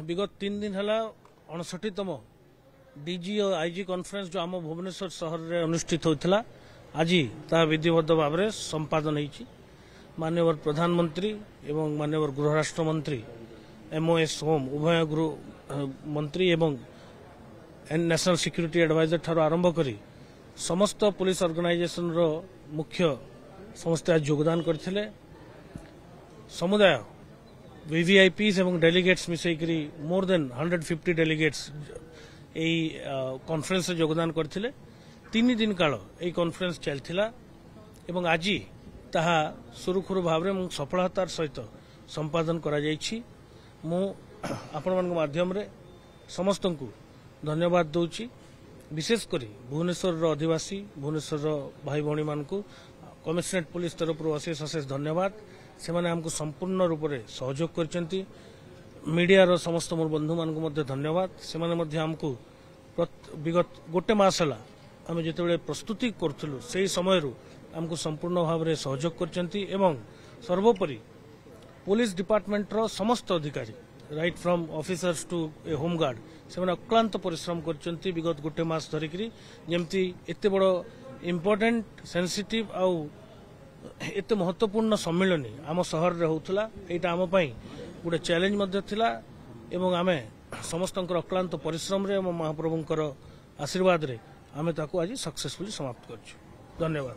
विगत 3 दिन है 59तम डीजी और आईजी कॉन्फ्रेंस जो आम भुवनेश्वर सहर में अनुष्ठित होता आज ता विधिबद्ध भाव में संपादन होती। माननीय प्रधानमंत्री एवं माननीय गृहराष्ट्र मंत्री MOS होम उभय गृह मंत्री एवं नेशनल सिक्यूरीटी एडवाइजर ठार आरंभ करी समस्त पुलिस ऑर्गेनाइजेशन रो मुख्य समस्त योगदान करथिले। समुदाय VVIPs एवं डेलीगेट्स मिसेकरी मोर देन 150 डेलीगेट्स यही कॉन्फ्रेंस योगदान करथिले। 3 दिन काल यही कॉन्फ्रेंस चलथिला एवं आज ताहा सुरुखुरु भाव में सफलतार सहित संपादन करा जायछि। मु आपण मान माध्यम रे समस्त को धन्यवाद दूची। विशेषकर भुवनेश्वर अधिवासी भुवनेश्वर भाई भौणी मान को कमिशनरेट पुलिस तरफ अशेष अशेष धन्यवाद। से माने हमको संपूर्ण रूप से सहयोग करचंती। मीडिया रो समस्त मोर बंधु मान को मध्य धन्यवाद। से माने मध्य हमको विगत गोटे मास हला आम जिते प्रस्तुति करूँ से समय हमको संपूर्ण भाव में सहयोग करचंती एवं सर्वोपरि पुलिस डिपार्टमेंट रो समस्त अधिकारी right from officers to a home guard से अक्लांत परिश्रम करचंती विगत गोटे मास धरिकी जमती एते बड़ इम्पोर्टेंट सेंसिटिव आउ एते महत्वपूर्ण सम्मेलनी आम सहर रे होउथला। एटा आम पई गोटे चैलेंज मध्य थिला एवं आमे समस्तंकर अक्लांत परिश्रम रे महाप्रभुंकर आशीर्वाद रे आमे ताको आज सक्सेसफुली समाप्त करछु। धन्यवाद।